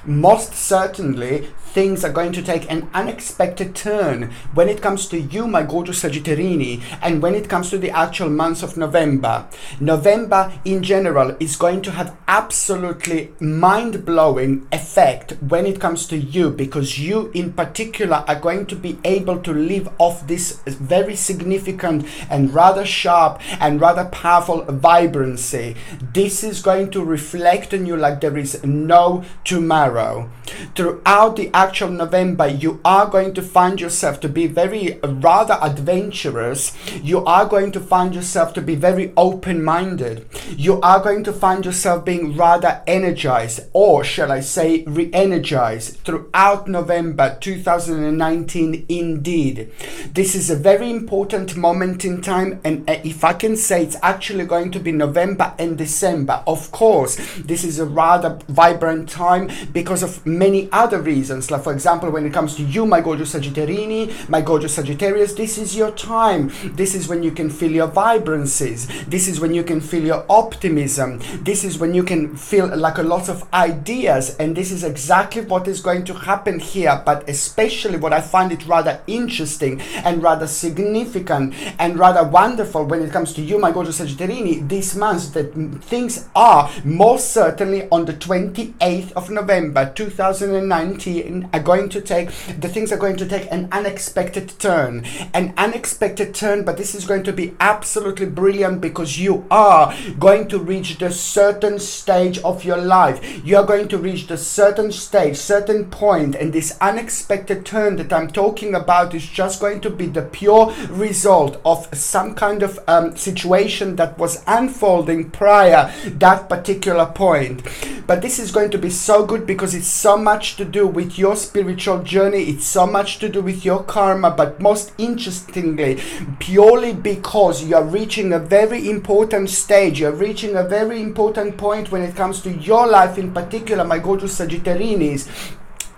most certainly things are going to take an unexpected turn when it comes to you, my gorgeous Sagittarini, and when it comes to the actual month of November. November in general is going to have absolutely mind-blowing effect when it comes to you, because you in particular are going to be able to live off this very significant and rather sharp and rather powerful vibrancy. This is going to reflect on you like there is no tomorrow. Throughout the actual November, you are going to find yourself to be very rather adventurous. You are going to find yourself to be very open-minded. You are going to find yourself being rather energized, or shall I say re-energized, throughout November 2019 indeed. This is a very important moment in time, and if I can say, it's actually going to be November and December. Of course, this is a rather vibrant time because of many other reasons. Like, for example, when it comes to you, my gorgeous Sagittarini, my gorgeous Sagittarius, this is your time. This is when you can feel your vibrancies. This is when you can feel your optimism. This is when you can feel like a lot of ideas, and this is exactly what is going to happen here. But especially what I find it rather interesting and rather significant and rather wonderful when it comes to you, my gorgeous Sagittarini, this month, that things are most certainly on the 28th of November 2019 are going to take, the things are going to take an unexpected turn. An unexpected turn, but this is going to be absolutely brilliant because you are going to reach the certain stage of your life. You are going to reach the certain stage, certain point, and this unexpected turn that I'm talking about is just going to be the pure result of some kind of situation that was unfolding prior that particular point. But this is going to be so good because it's so much to do with your spiritual journey, it's so much to do with your karma, but most interestingly, purely because you're reaching a very important stage, you're reaching a very important point when it comes to your life in particular, my gorgeous Sagittarinis.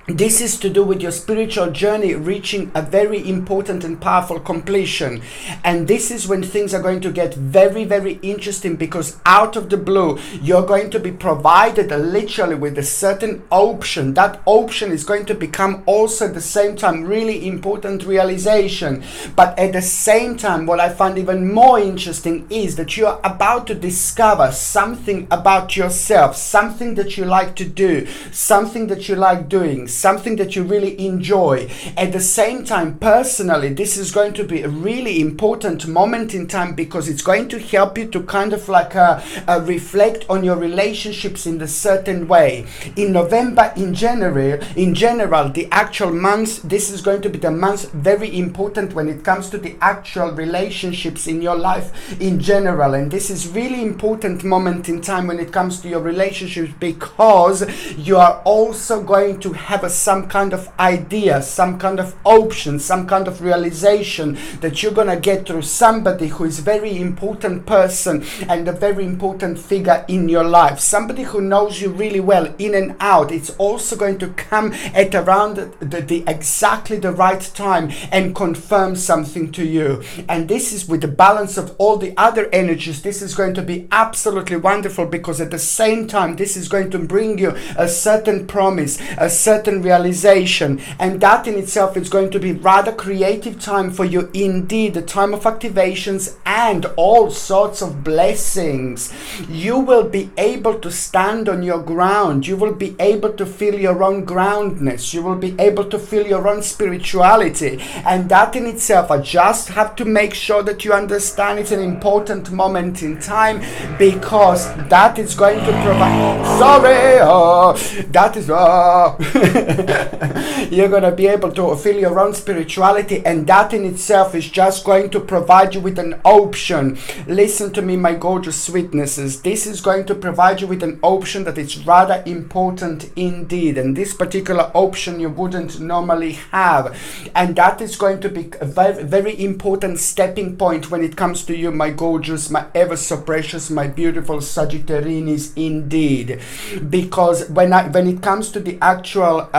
This is to do with your spiritual journey reaching a very important and powerful completion. And this is when things are going to get very, very interesting, because out of the blue, you're going to be provided literally with a certain option. That option is going to become also at the same time really important realization. But at the same time, what I find even more interesting is that you're about to discover something about yourself, something that you like to do, something that you like doing, something that you really enjoy. At the same time, personally, this is going to be a really important moment in time because it's going to help you to kind of like reflect on your relationships in a certain way. In November, in general, the actual month, this is going to be the month very important when it comes to the actual relationships in your life in general. And this is really important moment in time when it comes to your relationships, because you are also going to have some kind of idea, some kind of option, some kind of realization that you're gonna get through somebody who is very important person and a very important figure in your life, somebody who knows you really well in and out. It's also going to come at around the exactly the right time and confirm something to you. And this is with the balance of all the other energies. This is going to be absolutely wonderful because at the same time, this is going to bring you a certain promise, a certain realization, and that in itself is going to be rather creative time for you indeed, the time of activations and all sorts of blessings. You will be able to stand on your ground. You will be able to feel your own groundness. You will be able to feel your own spirituality, and that in itself, I just have to make sure that you understand it's an important moment in time, because that is going to provide, you're going to be able to feel your own spirituality, and that in itself is just going to provide you with an option. Listen to me, my gorgeous sweetnesses. This is going to provide you with an option that is rather important indeed, and this particular option you wouldn't normally have, and that is going to be a very, very important stepping point when it comes to you, my gorgeous, my ever so precious, my beautiful Sagittarinis indeed. Because when it comes to the actual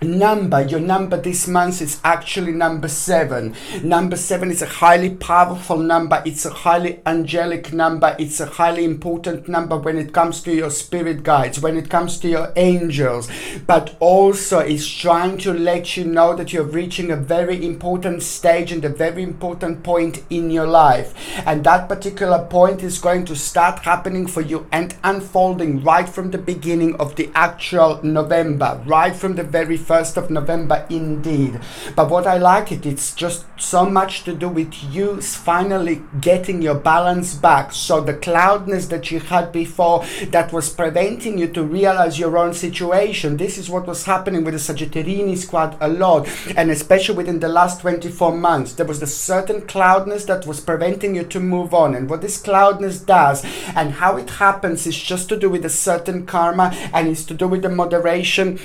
Your number this month is actually number 7. Number 7 is a highly powerful number. It's a highly angelic number. It's a highly important number when it comes to your spirit guides, when it comes to your angels, but also it's trying to let you know that you're reaching a very important stage and a very important point in your life, and that particular point is going to start happening for you and unfolding right from the beginning of the actual November, right from the very 1st of November indeed. But what I like it's just so much to do with you finally getting your balance back. So the cloudness that you had before that was preventing you to realize your own situation, this is what was happening with the Sagittarius quite a lot, and especially within the last 24 months. There was a certain cloudness that was preventing you to move on, and what this cloudness does and how it happens is just to do with a certain karma, and it's to do with the moderation.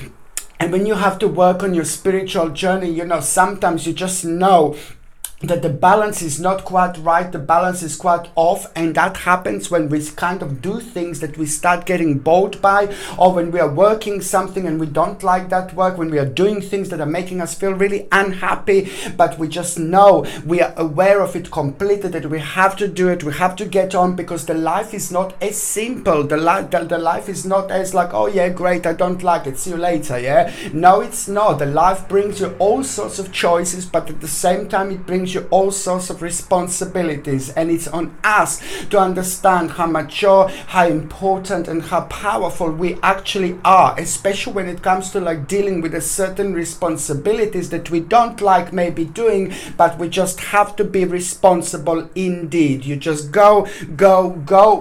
And when you have to work on your spiritual journey, sometimes you just know that the balance is not quite right, the balance is quite off, and that happens when we kind of do things that we start getting bored by, or when we are working something and we don't like that work, when we are doing things that are making us feel really unhappy, but we just know, we are aware of it completely, that we have to do it, we have to get on, because the life is not as simple, the life is not as like, oh yeah, great, I don't like it, see you later, yeah? No, it's not. The life brings you all sorts of choices, but at the same time it brings you all sorts of responsibilities, and it's on us to understand how mature, how important and how powerful we actually are, especially when it comes to like dealing with a certain responsibilities that we don't like maybe doing, but we just have to be responsible indeed. You just go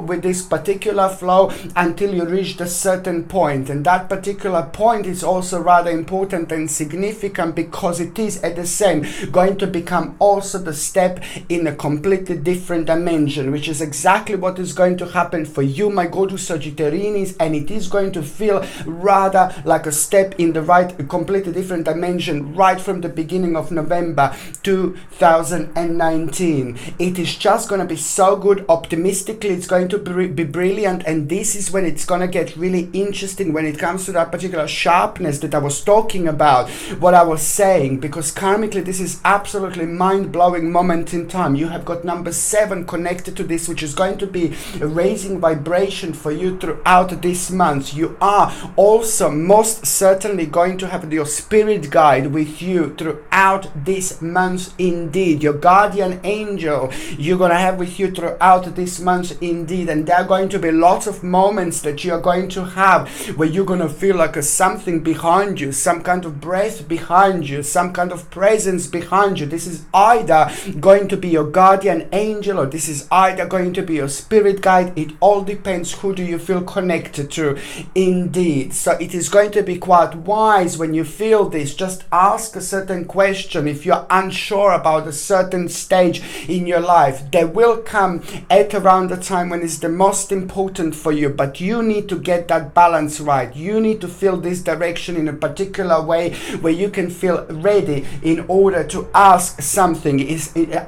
with this particular flow until you reach a certain point, and that particular point is also rather important and significant, because it is at the same going to become also the step in a completely different dimension, which is exactly what is going to happen for you, my gorgeous Sagittarius, and it is going to feel rather like a step in the right, completely different dimension right from the beginning of November 2019. It is just going to be so good. Optimistically, it's going to be brilliant, and this is when it's going to get really interesting when it comes to that particular sharpness that I was talking about, what I was saying, because karmically this is absolutely mind-blowing moment in time. You have got number 7 connected to this, which is going to be a raising vibration for you throughout this month. You are also most certainly going to have your spirit guide with you throughout this month indeed. Your guardian angel you're going to have with you throughout this month indeed, and there are going to be lots of moments that you are going to have where you're going to feel like a something behind you, some kind of breath behind you, some kind of presence behind you. This is either going to be your guardian angel, or this is either going to be your spirit guide. It all depends who do you feel connected to indeed. So it is going to be quite wise when you feel this. Just ask a certain question if you're unsure about a certain stage in your life. They will come at around the time when it's the most important for you, but you need to get that balance right. You need to feel this direction in a particular way where you can feel ready in order to ask something.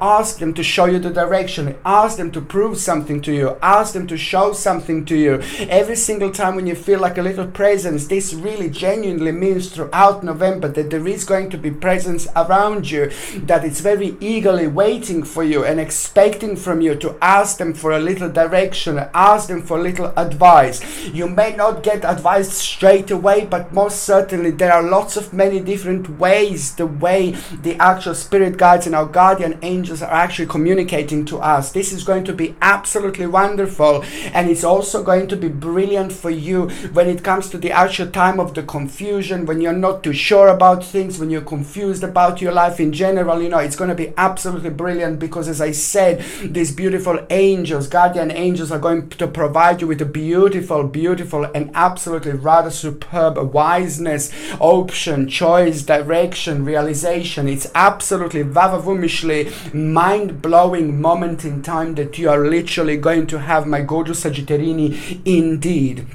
Ask them to show you the direction, ask them to prove something to you, ask them to show something to you. Every single time when you feel like a little presence, this really genuinely means throughout November that there is going to be presence around you, that it's very eagerly waiting for you and expecting from you to ask them for a little direction, ask them for a little advice. You may not get advice straight away, but most certainly there are lots of many different ways, the way the actual spirit guides and our guardian angels are actually communicating to us. This is going to be absolutely wonderful, and it's also going to be brilliant for you when it comes to the actual time of the confusion, when you're not too sure about things, when you're confused about your life in general. It's going to be absolutely brilliant, because as I said, these beautiful angels, guardian angels, are going to provide you with a beautiful and absolutely rather superb wiseness, option, choice, direction, realization. It's absolutely vavavumishly mind-blowing moment in time that you are literally going to have, my gorgeous Sagittarini, indeed.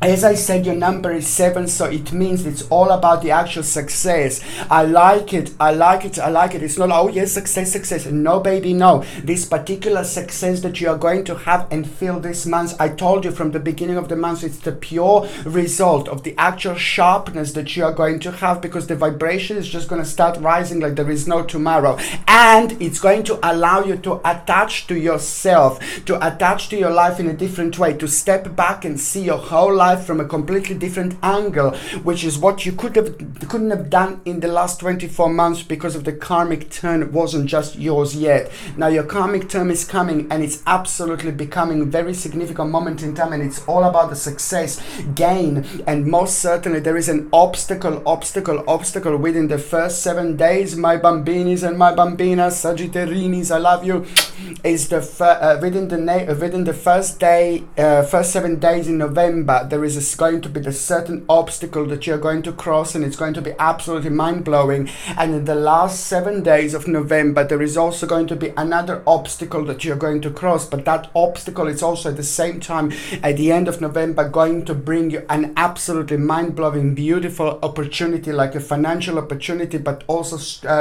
As I said, your number is 7, so it means it's all about the actual success. I like it, I like it, I like it. It's not, oh yes, success, success. No, baby, no. This particular success that you are going to have and feel this month, I told you from the beginning of the month, it's the pure result of the actual sharpness that you are going to have, because the vibration is just going to start rising like there is no tomorrow. And it's going to allow you to attach to yourself, to attach to your life in a different way, to step back and see your whole life from a completely different angle, which is what you couldn't have done in the last 24 months because of the karmic turn wasn't just yours yet. Now your karmic turn is coming, and it's absolutely becoming a very significant moment in time, and it's all about the success, gain, and most certainly there is an obstacle within the first 7 days, my bambinis and my bambinas, Sagittarius, I love you. Is the within the first 7 days in November, there is going to be the certain obstacle that you're going to cross, and it's going to be absolutely mind-blowing. And in the last 7 days of November, there is also going to be another obstacle that you're going to cross, but that obstacle is also at the same time at the end of November going to bring you an absolutely mind-blowing, beautiful opportunity, like a financial opportunity, but also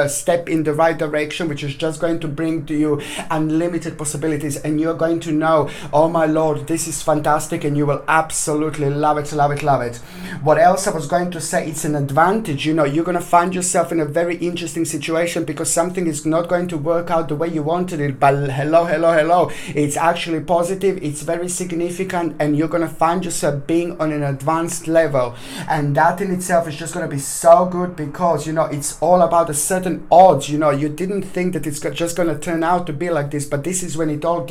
step in the right direction, which is just going to bring to you unlimited possibilities, and you're going to know, oh my lord, this is fantastic, and you will absolutely love it, love it, love it. What else I was going to say, it's an advantage, you know, you're going to find yourself in a very interesting situation because something is not going to work out the way you wanted it, but hello, it's actually positive, it's very significant, and you're going to find yourself being on an advanced level, and that in itself is just going to be so good, because you know it's all about a certain odds. You know, you didn't think that it's just going to turn out to be like this, but this is when it all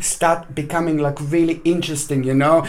start becoming like really interesting, you know.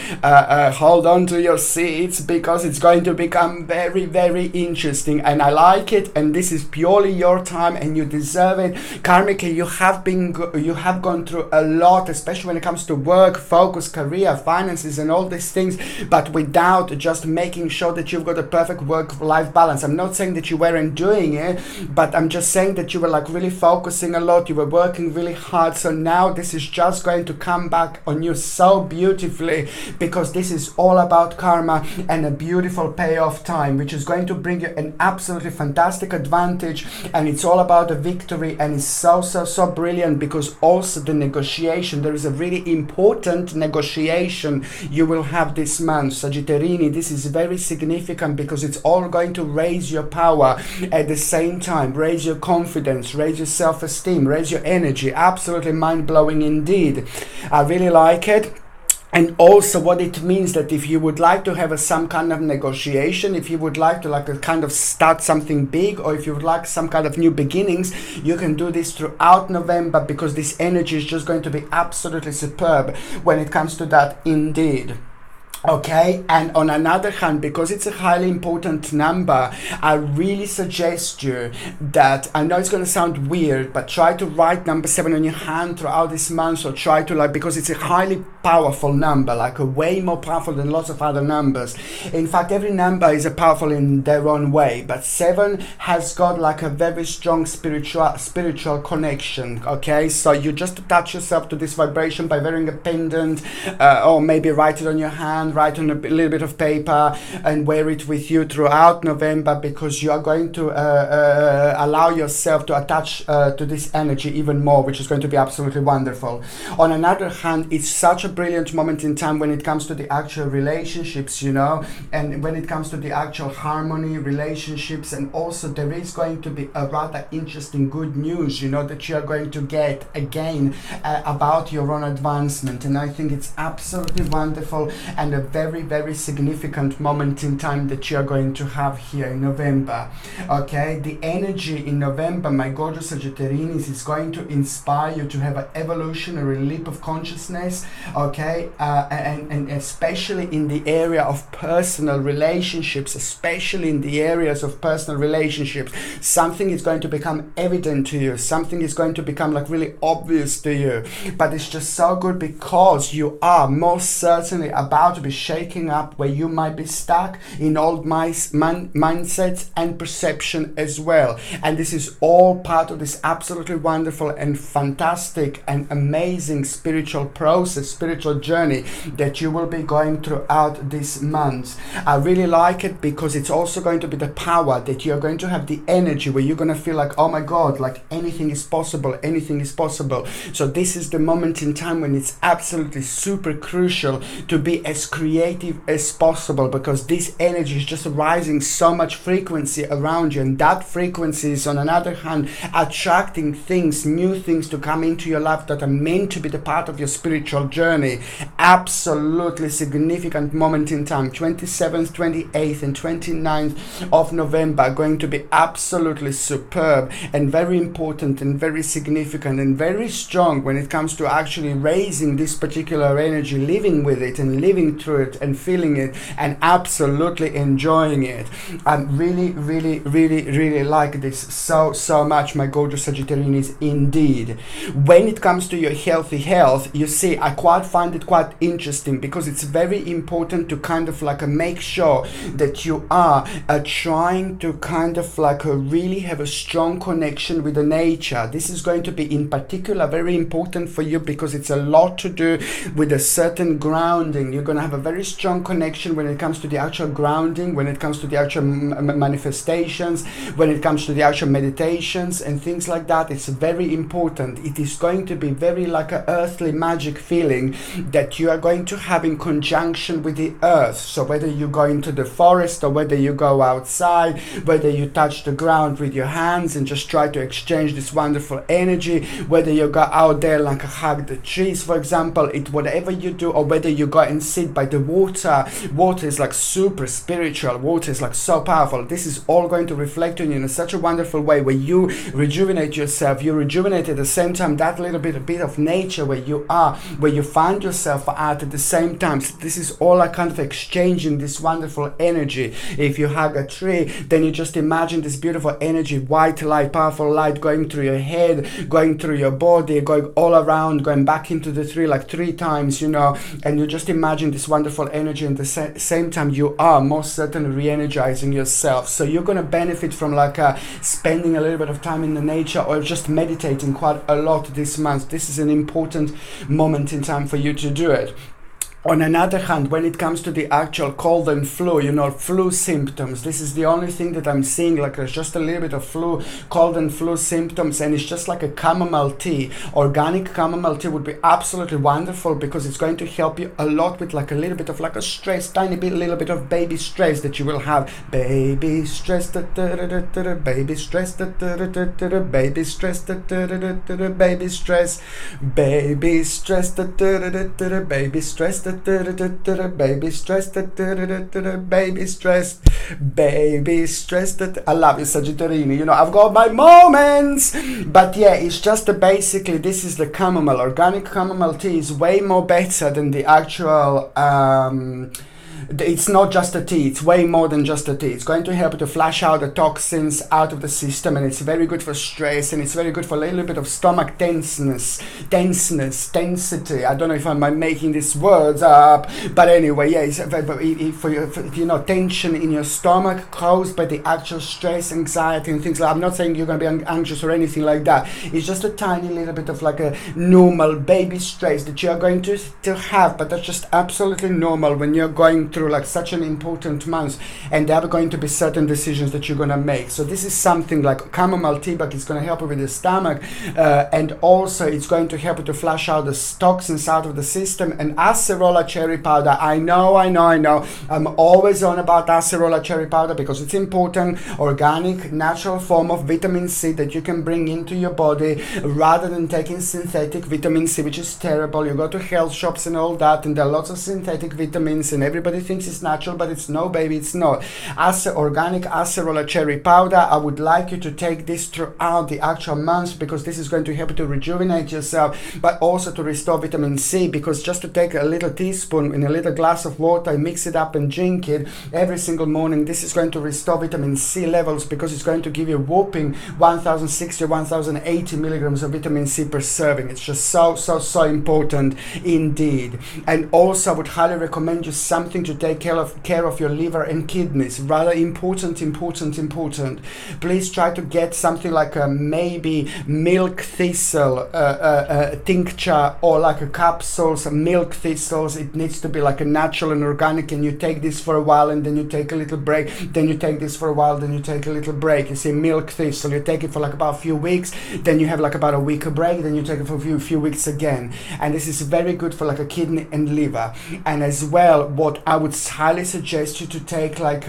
Hold on to your seats, because it's going to become very, very interesting, and I like it, and this is purely your time, and you deserve it. Karmically, you have gone through a lot, especially when it comes to work, focus, career, finances, and all these things, but without just making sure that you've got a perfect work-life balance. I'm not saying that you weren't doing it, but I'm just saying that you were like really focusing a lot, you were working really hard, so now this is just going to come back on you so beautifully, because this is all about karma and a beautiful payoff time, which is going to bring you an absolutely fantastic advantage, and it's all about the victory, and it's so brilliant, because also the negotiation, there is a really important negotiation you will have this month, Sagittarini. This is very significant because it's all going to raise your power at the same time, raise your confidence, raise your self-esteem, raise your energy. Absolutely mind-blowing indeed. I really like it. And also what it means, that if you would like to have some kind of negotiation, if you would like to like a kind of start something big, or if you would like some kind of new beginnings, you can do this throughout November, because this energy is just going to be absolutely superb when it comes to that indeed. Okay, and on another hand, because it's a highly important number, I really suggest you that, I know it's going to sound weird, but try to write number 7 on your hand throughout this month, or try to like, because it's a highly powerful number, like a way more powerful than lots of other numbers. In fact, every number is powerful in their own way, but 7 has got like a very strong spiritual connection. Okay, so you just attach yourself to this vibration by wearing a pendant, or maybe write it on your hand, write on a little bit of paper, and wear it with you throughout November, because you are going to allow yourself to attach to this energy even more, which is going to be absolutely wonderful. On another hand, it's such a brilliant moment in time when it comes to the actual relationships, you know, and when it comes to the actual harmony, relationships, and also there is going to be a rather interesting good news, you know, that you are going to get again about your own advancement, and I think it's absolutely wonderful, and a very, very significant moment in time that you're going to have here in November. Okay, the energy in November, my gorgeous Sagittarius, is going to inspire you to have an evolutionary leap of consciousness. Okay, and especially in the area of personal relationships, something is going to become evident to you, something is going to become like really obvious to you, but it's just so good, because you are most certainly about to be absolutely shaking up where you might be stuck in old mindsets and perception as well. And this is all part of this absolutely wonderful and fantastic and amazing spiritual process, spiritual journey that you will be going throughout this month. I really like it because it's also going to be the power that you're going to have, the energy where you're going to feel like, oh my God, like anything is possible, anything is possible. So this is the moment in time when it's absolutely super crucial to be as creative as possible, because this energy is just rising so much frequency around you, and that frequency is on another hand attracting things, new things to come into your life that are meant to be the part of your spiritual journey. Absolutely significant moment in time. 27th, 28th and 29th of November are going to be absolutely superb and very important and very significant and very strong when it comes to actually raising this particular energy, living with it and living through it and feeling it and absolutely enjoying it. I really like this so much, my gorgeous Sagittarians, indeed. When it comes to your healthy health, you see, I quite find it quite interesting because it's very important to kind of like make sure that you are trying to kind of like really have a strong connection with the nature. This is going to be in particular very important for you because it's a lot to do with a certain grounding. You're going to have a very strong connection when it comes to the actual grounding, when it comes to the actual manifestations, when it comes to the actual meditations and things like that. It's very important. It is going to be very like an earthly magic feeling that you are going to have in conjunction with the earth. So whether you go into the forest or whether you go outside, whether you touch the ground with your hands and just try to exchange this wonderful energy, whether you go out there like hug the trees, for example, whatever you do, or whether you go and sit by the water. Water is like super spiritual. Water is like so powerful. This is all going to reflect on you in such a wonderful way where you rejuvenate yourself. You rejuvenate at the same time that little bit of nature where you are, where you find yourself at the same time. So this is all like kind of exchanging this wonderful energy. If you hug a tree, then you just imagine this beautiful energy, white light, powerful light going through your head, going through your body, going all around, going back into the tree like 3 times, you know, and you just imagine this wonderful energy, and at the same time you are most certainly re-energizing yourself. So you're going to benefit from like spending a little bit of time in the nature or just meditating quite a lot this month. This is an important moment in time for you to do it. On another hand, when it comes to the actual cold and flu, you know, flu symptoms, this is the only thing that I'm seeing, like there's just a little bit of cold and flu symptoms, and it's just like a chamomile tea. Organic chamomile tea would be absolutely wonderful because it's going to help you a lot with like a little bit of like a stress, little bit of baby stress that you will have. Baby stress, baby stress, baby stress, baby stress, baby stress, baby stress, baby stress, baby stress, baby stress. I love you, Sagittarini. You know, I've got my moments. But yeah, it's just basically, this is the chamomile. Organic chamomile tea is way more better than the actual it's not just a tea, it's way more than just a tea. It's going to help to flush out the toxins out of the system, and it's very good for stress, and it's very good for a little bit of stomach density. I don't know if I'm making these words up, but anyway, yeah, it's for you know, tension in your stomach caused by the actual stress, anxiety and things like that. I'm not saying you're going to be anxious or anything like that. It's just a tiny little bit of like a normal baby stress that you're going to have, but that's just absolutely normal when you're going through like such an important month, and there are going to be certain decisions that you're going to make. So this is something like chamomile tea, but it's going to help you with the stomach, and also it's going to help you to flush out the toxins out of the system. And acerola cherry powder, I know I'm always on about acerola cherry powder because it's important. Organic, natural form of vitamin C that you can bring into your body rather than taking synthetic vitamin C, which is terrible. You go to health shops and all that, and there are lots of synthetic vitamins, and everybody everybody thinks it's natural, but it's no, baby, it's not. Organic acerola cherry powder. I would like you to take this throughout the actual month, because this is going to help you to rejuvenate yourself, but also to restore vitamin C, because just to take a little teaspoon in a little glass of water and mix it up and drink it every single morning, this is going to restore vitamin C levels, because it's going to give you a whopping 1060 or 1080 milligrams of vitamin C per serving. It's just so important indeed. And also I would highly recommend you something to take care of your liver and kidneys. Rather important. Please try to get something like a maybe milk thistle tincture, or like a capsules, milk thistles. It needs to be like a natural and organic, and you take this for a while and then you take a little break, then you take this for a while, then you take a little break. You see, milk thistle, you take it for like about a few weeks, then you have like about a week a break, then you take it for a few weeks again. And this is very good for like a kidney and liver. And as well, what I would highly suggest you to take, like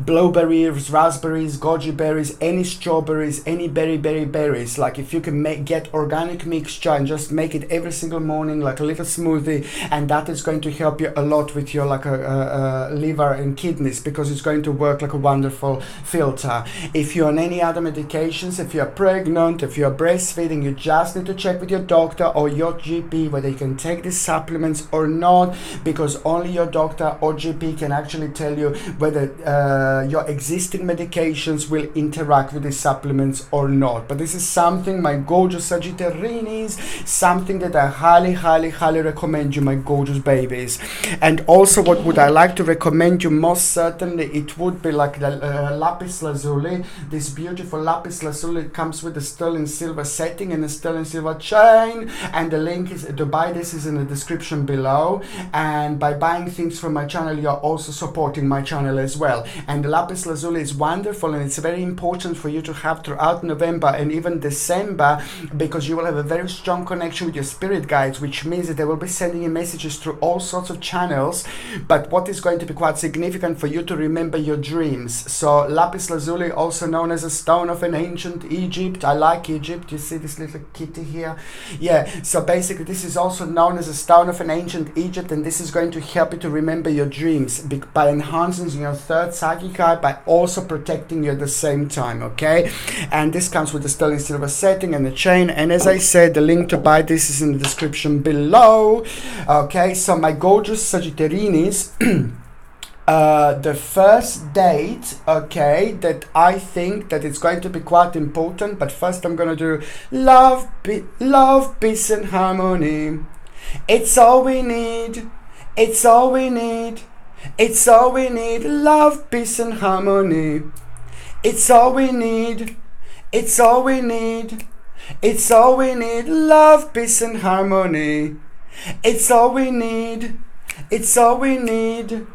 blueberries, raspberries, goji berries, any strawberries, any berries. Like if you can get organic mixture and just make it every single morning, like a little smoothie, and that is going to help you a lot with your like liver and kidneys, because it's going to work like a wonderful filter. If you're on any other medications, if you're pregnant, if you're breastfeeding, you just need to check with your doctor or your GP whether you can take these supplements or not, because only your doctor or GP can actually tell you whether your existing medications will interact with the supplements or not. But this is something, my gorgeous Sagittarians, something that I highly recommend you, my gorgeous babies. And also, what would I like to recommend you most certainly, it would be like the lapis lazuli. This beautiful lapis lazuli. It comes with a sterling silver setting and a sterling silver chain, and the link is to buy this is in the description below. And by buying things from my channel, you're also supporting my channel as well. And the lapis lazuli is wonderful, and it's very important for you to have throughout November and even December, because you will have a very strong connection with your spirit guides, which means that they will be sending you messages through all sorts of channels. But what is going to be quite significant for you to remember your dreams. So lapis lazuli, also known as a stone of an ancient Egypt. I like Egypt. You see this little kitty here? Yeah, so basically this is also known as a stone of an ancient Egypt, and this is going to help you to remember your dreams by enhancing your third psychic card, by also protecting you at the same time, okay? And this comes with the sterling silver setting and the chain, and as I said, the link to buy this is in the description below. Okay, so my gorgeous Sagittarians, the first date, okay, that I think that it's going to be quite important, but first I'm gonna do love, peace and harmony. It's all we need. It's all we need. It's all we need. Love, peace and harmony. It's all we need. It's all we need. It's all we need. Love, peace and harmony. It's all we need. It's all we need.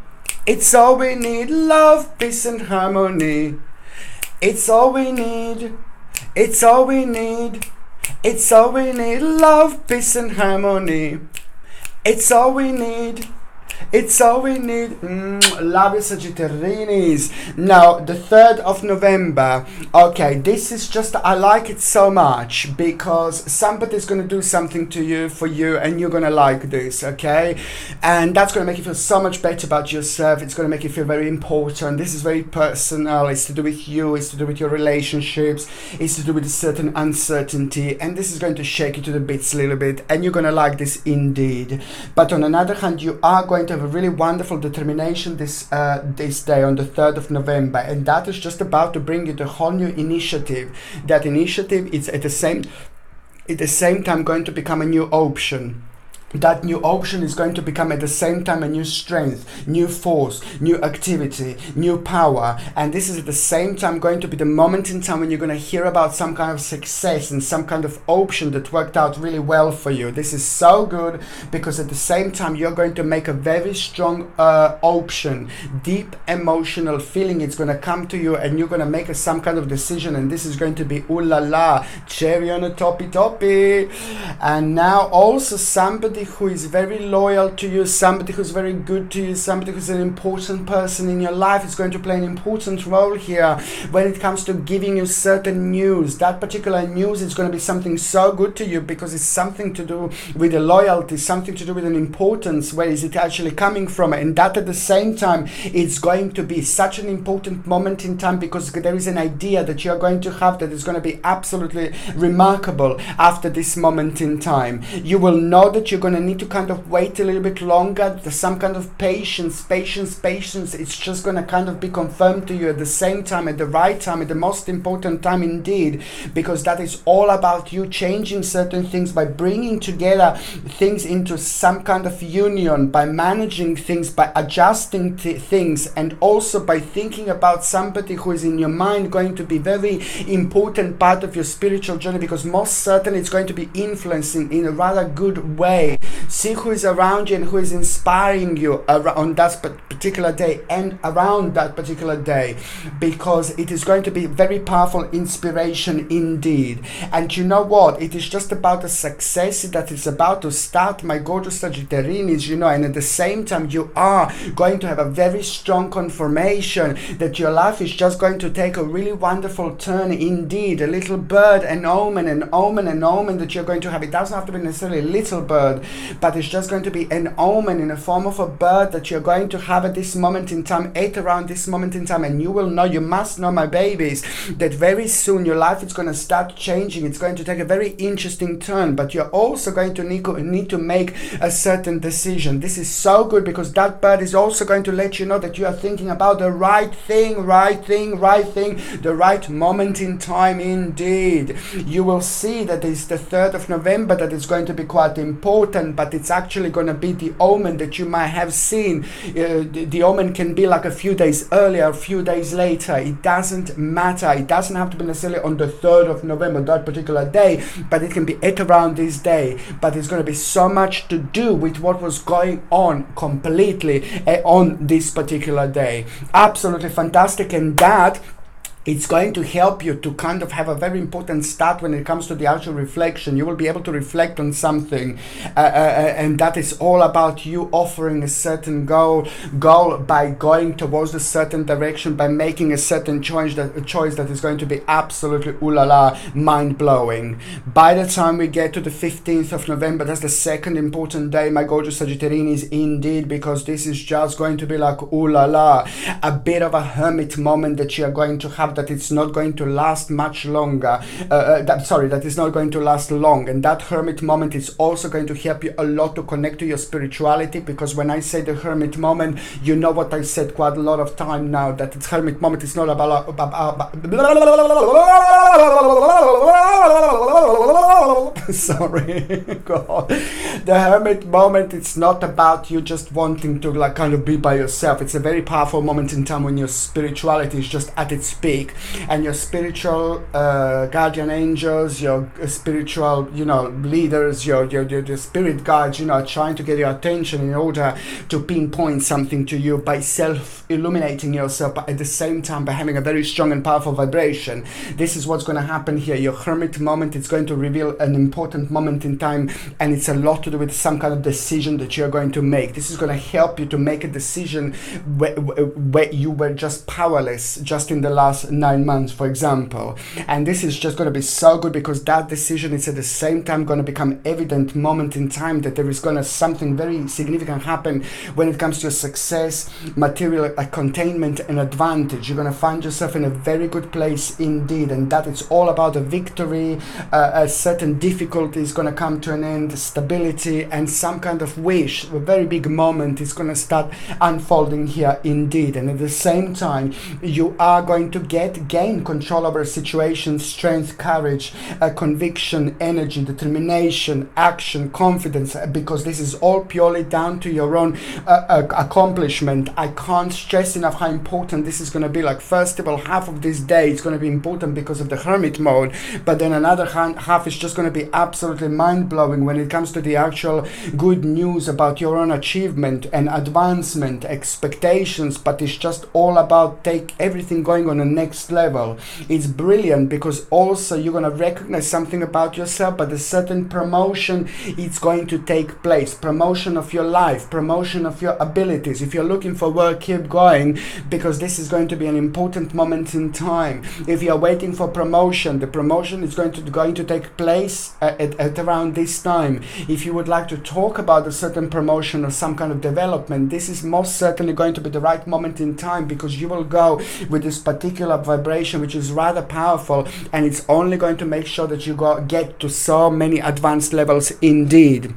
It's all we need. Love, peace and harmony. It's all we need. It's all we need. It's all we need. Love, peace and harmony. It's all we need. It's all we need. Love you, Sagittarians. Now, the 3rd of November. Okay, this is just, I like it so much because somebody's going to do something to you, for you, and you're going to like this, okay? And that's going to make you feel so much better about yourself. It's going to make you feel very important. This is very personal. It's to do with you. It's to do with your relationships. It's to do with a certain uncertainty. And this is going to shake you to the bits a little bit. And you're going to like this indeed. But on another hand, you are going to have a really wonderful determination this day on the 3rd of November, and that is just about to bring you the whole new initiative. That initiative is at the same time going to become a new option. That new option is going to become at the same time a new strength, new force, new activity, new power. And this is at the same time going to be the moment in time when you're going to hear about some kind of success and some kind of option that worked out really well for you. This is so good because at the same time you're going to make a very strong option, deep emotional feeling. It's going to come to you and you're going to make some kind of decision, and this is going to be ooh la la, cherry on a toppy. And now also somebody somebody who is very loyal to you, somebody who's very good to you, somebody who's an important person in your life is going to play an important role here when it comes to giving you certain news. That particular news is going to be something so good to you because it's something to do with a loyalty, something to do with an importance. Where is it actually coming from? And that at the same time, it's going to be such an important moment in time because there is an idea that you're going to have that is going to be absolutely remarkable after this moment in time. You will know that you're going to need to kind of wait a little bit longer. There's some kind of patience. It's just going to kind of be confirmed to you at the same time, at the right time, at the most important time indeed, because that is all about you changing certain things by bringing together things into some kind of union, by managing things, by adjusting things, and also by thinking about somebody who is in your mind going to be very important part of your spiritual journey, because most certainly it's going to be influencing in a rather good way. See who is around you and who is inspiring you on that particular day and around that particular day, because it is going to be very powerful inspiration indeed. And you know what? It is just about the success that is about to start, my gorgeous Sagittarians, and at the same time you are going to have a very strong confirmation that your life is just going to take a really wonderful turn indeed. A little bird, an omen that you're going to have. It doesn't have to be necessarily a little bird, but it's just going to be an omen in the form of a bird that you're going to have at this moment in time, around this moment in time. And you will know, you must know, my babies, that very soon your life is going to start changing. It's going to take a very interesting turn, but you're also going to need to make a certain decision. This is so good because that bird is also going to let you know that you are thinking about the right thing, the right moment in time indeed. You will see that it's the 3rd of November that is going to be quite important, but it's actually going to be the omen that you might have seen. The omen can be like a few days earlier, a few days later. It doesn't matter. It doesn't have to be necessarily on the 3rd of November, that particular day, but it can be at around this day. But it's going to be so much to do with what was going on completely on this particular day. Absolutely fantastic. And that it's going to help you to kind of have a very important start when it comes to the actual reflection. You will be able to reflect on something, and that is all about you offering a certain goal by going towards a certain direction, by making a certain choice that is going to be absolutely ooh la la, mind-blowing. By the time we get to the 15th of November, that's the second important day, my gorgeous Sagittarians, indeed, because this is just going to be like ooh la la, a bit of a hermit moment that you are going to have, that it's not going to last much longer. That is not going to last long. And that hermit moment is also going to help you a lot to connect to your spirituality, because when I say the hermit moment, you know what I said quite a lot of time now, that it's hermit moment is not about sorry, God. The hermit moment, it's not about you just wanting to like kind of be by yourself. It's a very powerful moment in time when your spirituality is just at its peak, and your spiritual guardian angels, your spiritual leaders, your spirit guides are trying to get your attention in order to pinpoint something to you by self-illuminating yourself, but at the same time by having a very strong and powerful vibration. This is what's going to happen here. Your hermit moment, it's going to reveal an important moment in time, and it's a lot to do with some kind of decision that you're going to make. This is going to help you to make a decision where you were just powerless just in the last 9 months, for example. And this is just going to be so good because that decision is at the same time going to become evident moment in time that there is going to something very significant happen when it comes to success, material containment and advantage. You're going to find yourself in a very good place indeed, and that it's all about a victory. A certain difficulty is going to come to an end, stability, and some kind of wish, a very big moment is going to start unfolding here indeed. And at the same time, you are going to gain control over a situation, strength, courage, conviction, energy, determination, action, confidence, because this is all purely down to your own accomplishment. I can't stress enough how important this is going to be. Like, first of all, half of this day is going to be important because of the hermit mode, but then another half is just going to be absolutely mind-blowing when it comes to the actual good news about your own achievement and advancement, expectations. But it's just all about take everything going on the next next level. It's brilliant because also you're going to recognize something about yourself, but a certain promotion is going to take place. Promotion of your life, promotion of your abilities. If you're looking for work, keep going, because this is going to be an important moment in time. If you're waiting for promotion, the promotion is going to take place at around this time. If you would like to talk about a certain promotion or some kind of development, this is most certainly going to be the right moment in time, because you will go with this particular vibration which is rather powerful, and it's only going to make sure that you get to so many advanced levels indeed.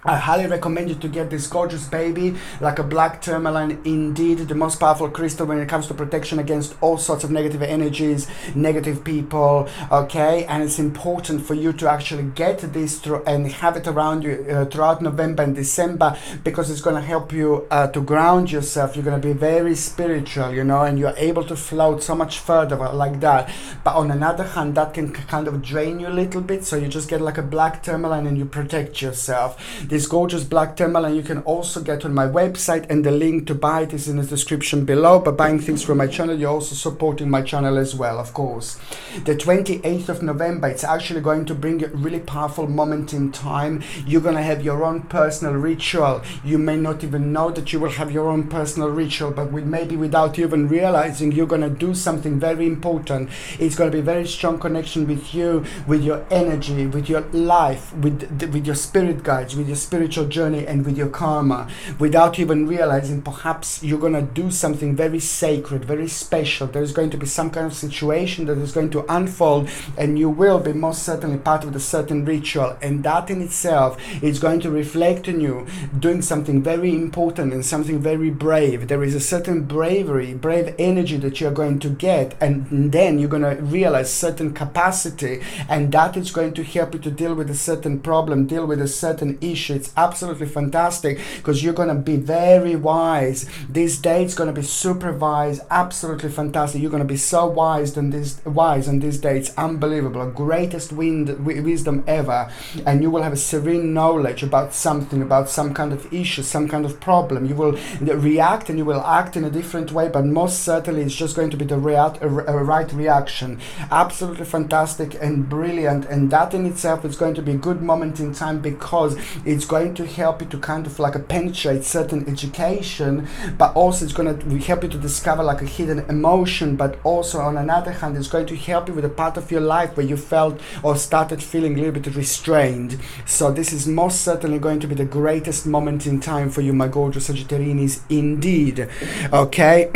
I highly recommend you to get this gorgeous baby, like a black tourmaline, indeed the most powerful crystal when it comes to protection against all sorts of negative energies, negative people, okay? And it's important for you to actually get this through and have it around you throughout November and December, because it's going to help you to ground yourself. You're going to be very spiritual, you know, and you're able to float so much further like that. But on another hand, that can kind of drain you a little bit, so you just get like a black tourmaline and you protect yourself. This gorgeous black tourmaline you can also get on my website, and the link to buy it is in the description below. By buying things from my channel, you're also supporting my channel as well, of course. The 28th of November, it's actually going to bring a really powerful moment in time. You're going to have your own personal ritual. You may not even know that you will have your own personal ritual, but maybe without you even realizing, you're going to do something very important. It's going to be a very strong connection with you, with your energy, with your life, with your spirit guides, with your spiritual journey, and with your karma. Without even realizing, perhaps you're going to do something very sacred, very special. There's going to be some kind of situation that is going to unfold, and you will be most certainly part of the certain ritual, and that in itself is going to reflect on you doing something very important and something very brave. There is a certain bravery, brave energy that you're going to get, and then you're going to realize certain capacity, and that is going to help you to deal with a certain problem, deal with a certain issue. It's absolutely fantastic, because you're going to be very wise. This day it's going to be super wise, absolutely fantastic. You're going to be so wise on this day. It's unbelievable, greatest wisdom ever, and you will have a serene knowledge about something, about some kind of issue, some kind of problem. You will react and you will act in a different way, but most certainly it's just going to be the right reaction. Absolutely fantastic and brilliant, and that in itself is going to be a good moment in time, because it's going to help you to kind of like penetrate certain education, but also it's going to help you to discover like a hidden emotion. But also on another hand, it's going to help you with a part of your life where you felt or started feeling a little bit restrained. So this is most certainly going to be the greatest moment in time for you, my gorgeous Sagittarians, indeed. Okay.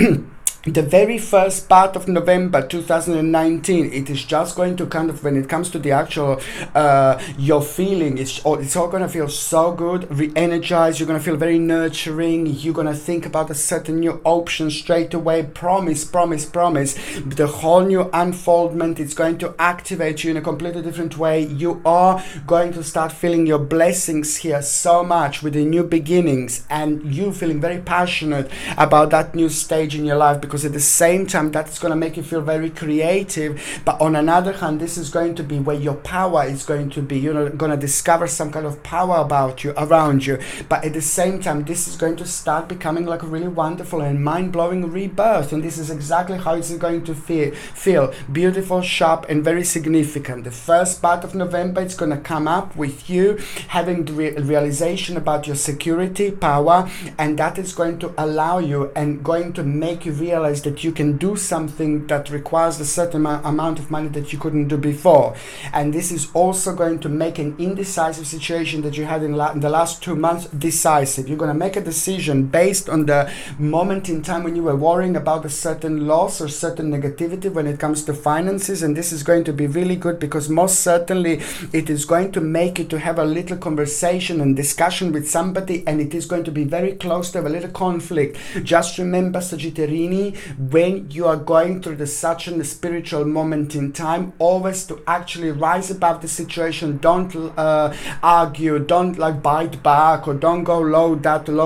The very first part of November 2019, it is just going to kind of, when it comes to the actual your feeling, it's all going to feel so good, re-energized. You're going to feel very nurturing. You're going to think about a certain new option straight away. Promise. The whole new unfoldment, it's going to activate you in a completely different way. You are going to start feeling your blessings here so much with the new beginnings, and you feeling very passionate about that new stage in your life, because at the same time that's going to make you feel very creative. But on another hand, this is going to be where your power is going to be. You're going to discover some kind of power about you, around you, but at the same time this is going to start becoming like a really wonderful and mind-blowing rebirth, and this is exactly how it's going to feel beautiful, sharp, and very significant. The first part of November, it's going to come up with you having the realization about your security, power, and that is going to allow you and going to make you realize that you can do something that requires a certain amount of money that you couldn't do before. And this is also going to make an indecisive situation that you had in the last 2 months decisive. You're going to make a decision based on the moment in time when you were worrying about a certain loss or certain negativity when it comes to finances, and this is going to be really good, because most certainly it is going to make you to have a little conversation and discussion with somebody, and it is going to be very close to have a little conflict. Just remember, Sagittarini, when you are going through such a spiritual moment in time, always to actually rise above the situation. Don't argue, don't like bite back, or don't go low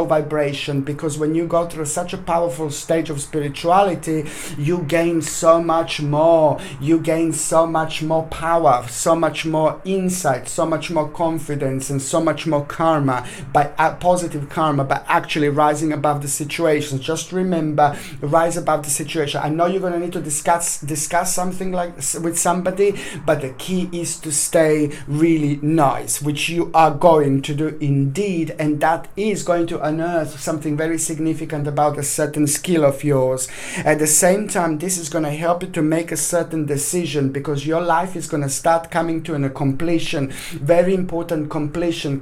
vibration, because when you go through such a powerful stage of spirituality, you gain so much more. You gain so much more power, so much more insight, so much more confidence, and so much more karma, by positive karma, by actually rising above the situations. Just remember, rise nice about the situation. I know you're going to need to discuss something like with somebody, but the key is to stay really nice, which you are going to do indeed, and that is going to unearth something very significant about a certain skill of yours. At the same time, this is going to help you to make a certain decision, because your life is going to start coming to a completion, very important completion,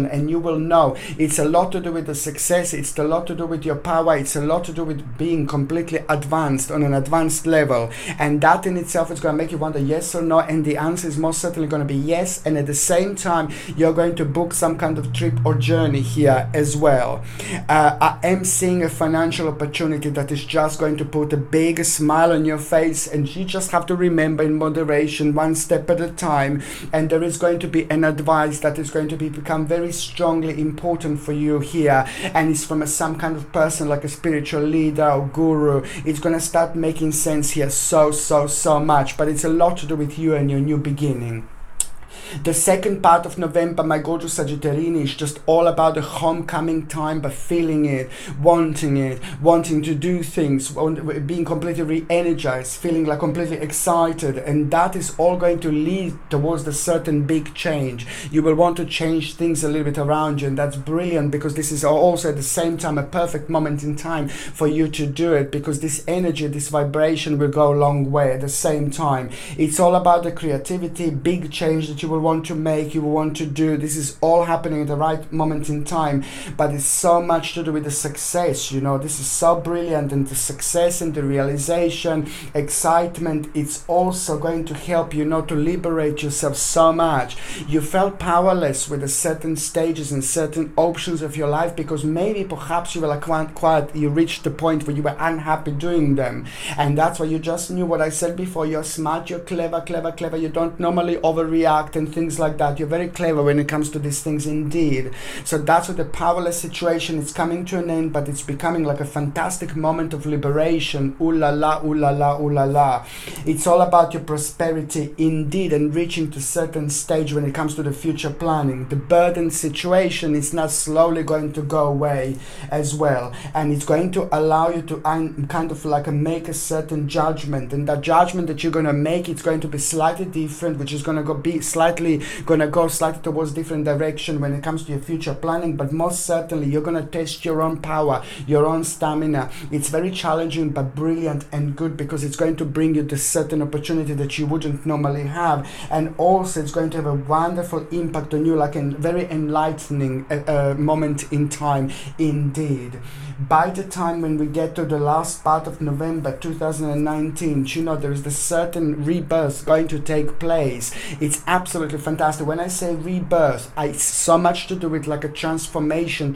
and you will know it's a lot to do with the success, it's a lot to do with your power, it's a lot to do with being completely advanced on an advanced level, and that in itself is going to make you wonder yes or no, and the answer is most certainly going to be yes. And at the same time, you're going to book some kind of trip or journey here as well. I am seeing a financial opportunity that is just going to put a big smile on your face, and you just have to remember, in moderation, one step at a time, and there is going to be an advice that is going to become very strongly important for you here, and it's from some kind of person like a spiritual leader or guru. It's going to start making sense here so much, but it's a lot to do with you and your new beginning. The second part of November, my gorgeous Sagittarini, is just all about the homecoming time, but feeling it, wanting to do things, being completely re-energized, feeling like completely excited, and that is all going to lead towards a certain big change. You will want to change things a little bit around you, and that's brilliant, because this is also at the same time a perfect moment in time for you to do it, because this energy, this vibration will go a long way at the same time. It's all about the creativity, big change that you will want to make, you will want to do. This is all happening at the right moment in time, but it's so much to do with the success. This is so brilliant, and the success and the realization, excitement, it's also going to help you to liberate yourself so much. You felt powerless with the certain stages and certain options of your life, because maybe perhaps you were like you reached the point where you were unhappy doing them, and that's why you just knew what I said before. You're smart, you're clever, you don't normally overreact and things like that. You're very clever when it comes to these things indeed. So that's what the powerless situation is coming to an end, but it's becoming like a fantastic moment of liberation. Ooh la la, ooh la la, ooh la la. It's all about your prosperity indeed, and reaching to a certain stage when it comes to the future planning. The burden situation is now slowly going to go away as well, and it's going to allow you to kind of like make a certain judgment, and that judgment that you're going to make, it's going to be slightly different, which is going to go slightly towards different direction when it comes to your future planning, but most certainly you're going to test your own power, your own stamina. It's very challenging but brilliant and good, because it's going to bring you the certain opportunity that you wouldn't normally have, and also it's going to have a wonderful impact on you, like a very enlightening moment in time indeed. By the time when we get to the last part of November 2019, there is the certain rebirth going to take place. It's absolutely fantastic. When I say rebirth, it's so much to do with like a transformation,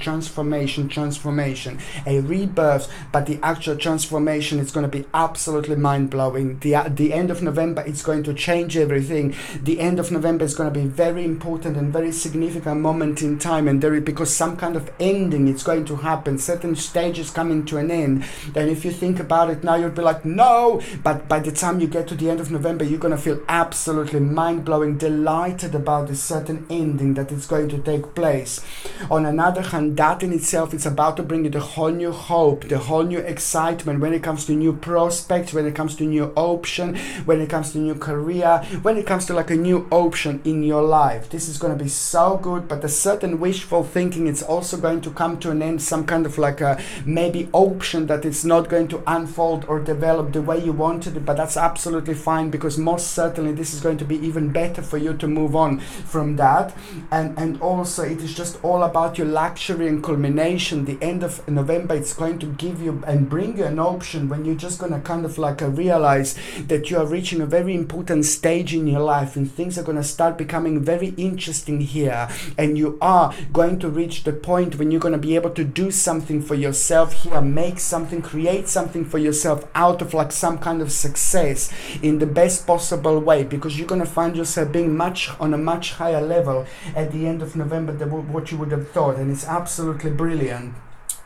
a rebirth, but the actual transformation is going to be absolutely mind-blowing. The end of November, it's going to change everything. The end of November is going to be very important and very significant moment in time, and because some kind of ending is going to happen, certain stages coming to an end. And if you think about it now, you'll be like, no, but by the time you get to the end of November, you're going to feel absolutely mind-blowing, delighted about this certain ending that is going to take place. On another hand, that in itself is about to bring you the whole new hope, the whole new excitement when it comes to new prospects, when it comes to new option, when it comes to new career, when it comes to like a new option in your life. This is going to be so good, but a certain wishful thinking, it's also going to come to an end, some kind of like a maybe option that it's not going to unfold or develop the way you wanted it, but that's absolutely fine, because most certainly this is going to be even better for you to move on from that. And also it is just all about your luxury and culmination. The end of November, it's going to give you and bring you an option when you're just going to kind of like realize that you are reaching a very important stage in your life, and things are going to start becoming very interesting here, and you are going to reach the point when you're going to be able to do something for yourself here, make something, create something for yourself out of like some kind of success in the best possible way, because you're going to find yourself being on a much higher level at the end of November than what you would have thought, and it's absolutely brilliant.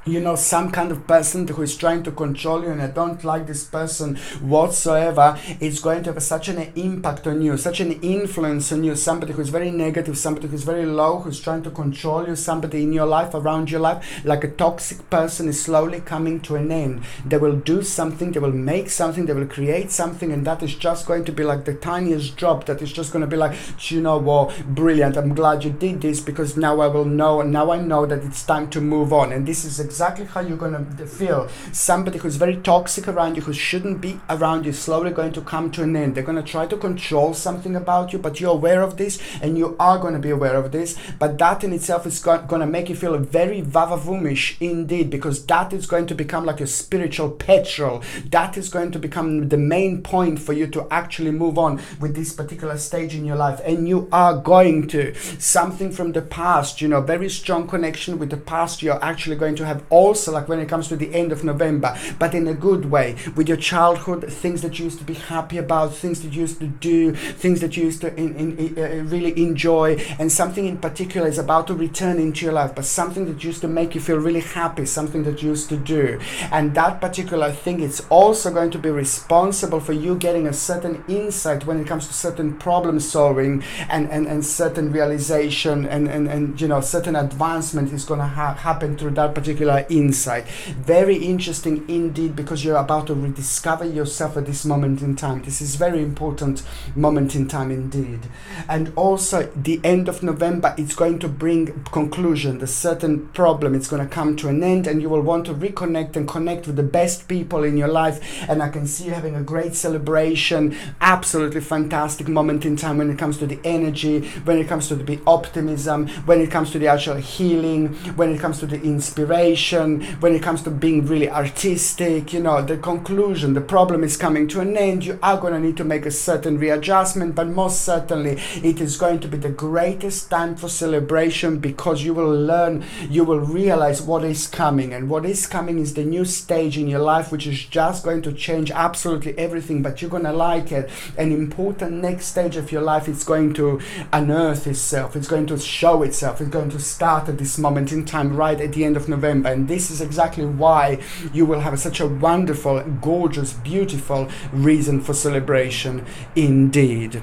you know, some kind of person who is trying to control you, and I don't like this person whatsoever. It's going to have such an impact on you, such an influence on you. Somebody who's very negative, somebody who's very low, who's trying to control you, somebody in your life, around your life, like a toxic person, is slowly coming to an end. They will do something, they will make something, they will create something, and that is just going to be like the tiniest drop that is just going to be like, you know what, brilliant, I'm glad you did this, because now I will know, now I know that it's time to move on. And this is exactly how you're going to feel. Somebody who's very toxic around you, who shouldn't be around you, slowly going to come to an end. They're going to try to control something about you, but you're aware of this, and you are going to be aware of this. But that in itself is going to make you feel very vavavumish indeed, because that is going to become like a spiritual petrol. That is going to become the main point for you to actually move on with this particular stage in your life. And you are going to. Something from the past, you know, very strong connection with the past, you're actually going to have also, like when it comes to the end of November, but in a good way, with your childhood, things that you used to be happy about, things that you used to do, things that you used to really enjoy, and something in particular is about to return into your life, but something that used to make you feel really happy, something that you used to do. And that particular thing is also going to be responsible for you getting a certain insight when it comes to certain problem solving and certain realization and you know, certain advancement is going to happen through that particular insight. Very interesting indeed, because you're about to rediscover yourself at this moment in time. This is very important moment in time indeed. And also the end of November, it's going to bring conclusion. The certain problem, it's going to come to an end, and you will want to reconnect and connect with the best people in your life. And I can see you having a great celebration, absolutely fantastic moment in time when it comes to the energy, when it comes to the optimism, when it comes to the actual healing, when it comes to the inspiration, when it comes to being really artistic. You know, the conclusion, the problem is coming to an end. You are going to need to make a certain readjustment, but most certainly it is going to be the greatest time for celebration, because you will learn, you will realize what is coming. And what is coming is the new stage in your life, which is just going to change absolutely everything, but you're going to like it. An important next stage of your life is going to unearth itself, it's going to show itself, it's going to start at this moment in time, right at the end of November. And this is exactly why you will have such a wonderful, gorgeous, beautiful reason for celebration indeed.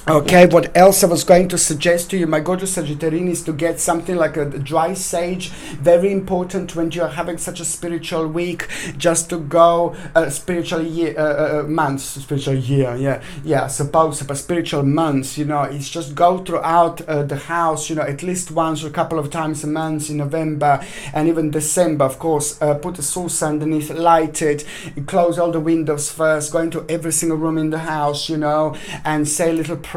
Okay, what else I was going to suggest to you, my gorgeous Sagittarian, is to get something like a dry sage. Very important when you're having such a spiritual week, just to go spiritual year, months, spiritual year, yeah, suppose, but spiritual months, you know, it's just go throughout the house, you know, at least once or a couple of times a month in November and even December, of course. Put a sauce underneath, light it, close all the windows first, go into every single room in the house, you know, and say a little prayer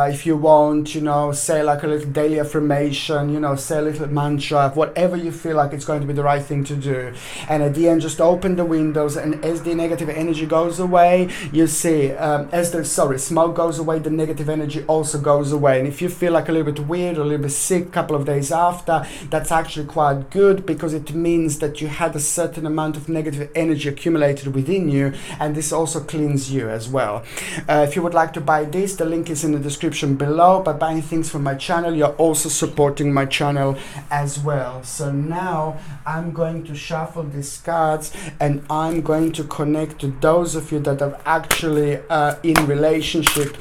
if you want, you know, say like a little daily affirmation, you know, say a little mantra, whatever you feel like it's going to be the right thing to do. And at the end, just open the windows, and as the negative energy goes away, you see, as the smoke goes away, the negative energy also goes away. And if you feel like a little bit weird or a little bit sick a couple of days after, that's actually quite good, because it means that you had a certain amount of negative energy accumulated within you, and this also cleans you as well. If you would like to buy this, the link is in the description below. By buying things from my channel, you're also supporting my channel as well. So now I'm going to shuffle these cards, and I'm going to connect to those of you that are actually in relationship.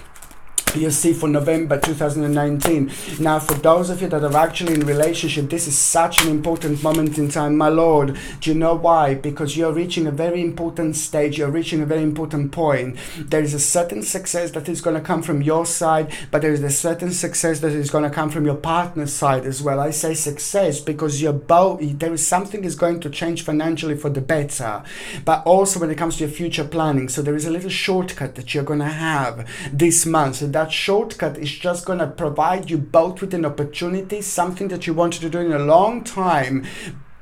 You see, for November 2019. Now, for those of you that are actually in relationship, this is such an important moment in time, my lord. Do you know why? Because you're reaching a very important stage, you're reaching a very important point. There is a certain success that is going to come from your side, but there is a certain success that is going to come from your partner's side as well. I say success because you're both, there is something is going to change financially for the better, but also when it comes to your future planning. So there is a little shortcut that you're going to have this month. So that shortcut is just going to provide you both with an opportunity, something that you wanted to do in a long time,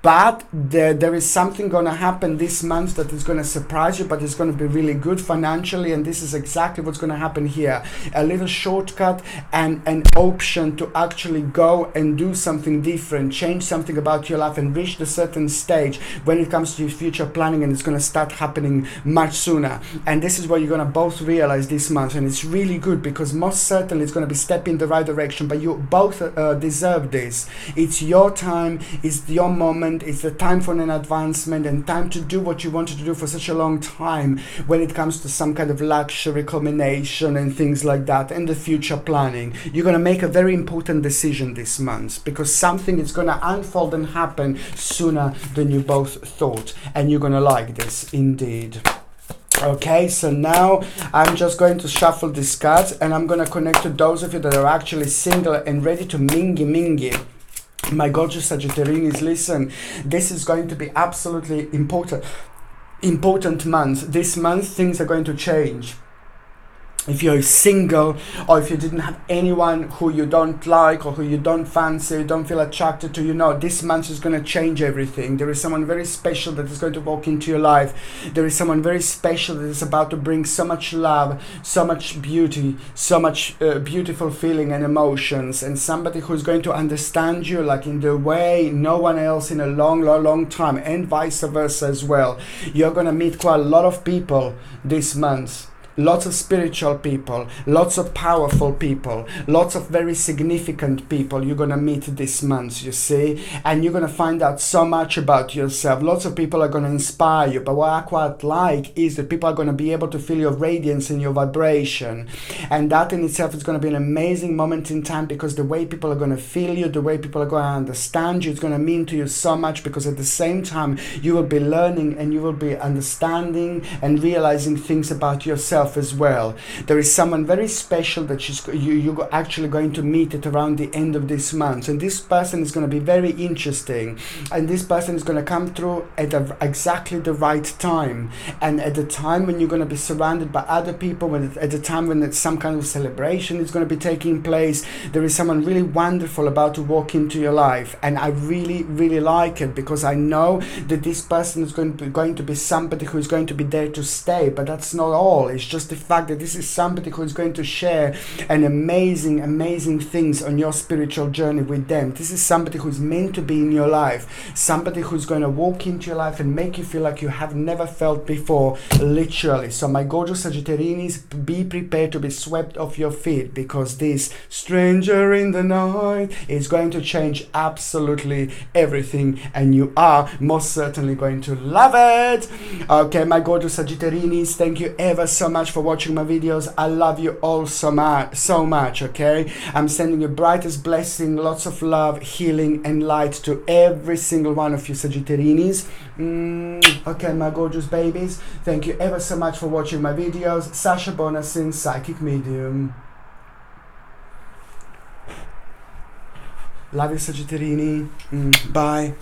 but there is something going to happen this month that is going to surprise you, but it's going to be really good financially. And this is exactly what's going to happen here. A little shortcut and an option to actually go and do something different, change something about your life, and reach the certain stage when it comes to your future planning, and it's going to start happening much sooner. And this is what you're going to both realize this month, and it's really good, because most certainly it's going to be step in the right direction, but you both deserve this. It's your time, it's your moment, advancement. It's the time for an advancement and time to do what you wanted to do for such a long time when it comes to some kind of luxury combination and things like that, and the future planning. You're going to make a very important decision this month because something is going to unfold and happen sooner than you both thought, and you're going to like this indeed. Okay, so now I'm just going to shuffle these cards and I'm going to connect to those of you that are actually single and ready to mingy. My gorgeous Sagittarius, listen, this is going to be absolutely important month. This month things are going to change. If you're single, or if you didn't have anyone who you don't like or who you don't fancy, you don't feel attracted to, you know, this month is going to change everything. There is someone very special that is going to walk into your life. There is someone very special that is about to bring so much love, so much beauty, so much beautiful feeling and emotions, and somebody who's going to understand you like in the way no one else in a long time, and vice versa as well. You're going to meet quite a lot of people this month. Lots of spiritual people, lots of powerful people, lots of very significant people you're going to meet this month, you see, and you're going to find out so much about yourself. Lots of people are going to inspire you, but what I quite like is that people are going to be able to feel your radiance and your vibration, and that in itself is going to be an amazing moment in time, because the way people are going to feel you, the way people are going to understand you, it's going to mean to you so much, because at the same time you will be learning and you will be understanding and realizing things about yourself as well. There is someone very special that you're actually going to meet at around the end of this month, and this person is going to be very interesting, and this person is going to come through at exactly the right time, and at the time when you're going to be surrounded by other people, at the time when it's some kind of celebration is going to be taking place. There is someone really wonderful about to walk into your life, and I really like it, because I know that this person is going to be somebody who is going to be there to stay. But that's not all. It's just the fact that this is somebody who is going to share an amazing things on your spiritual journey with them. This is somebody who's meant to be in your life, somebody who's going to walk into your life and make you feel like you have never felt before, literally. So my gorgeous Sagittarius, be prepared to be swept off your feet, because this stranger in the night is going to change absolutely everything, and you are most certainly going to love it. Okay, my gorgeous Sagittarius, thank you ever so much for watching my videos. I love you all so much. Okay, I'm sending you brightest blessing, lots of love, healing and light to every single one of you Sagittarius. Okay, my gorgeous babies, thank you ever so much for watching my videos. Sasha Bonasin, psychic medium. Love you Sagittarius. Bye.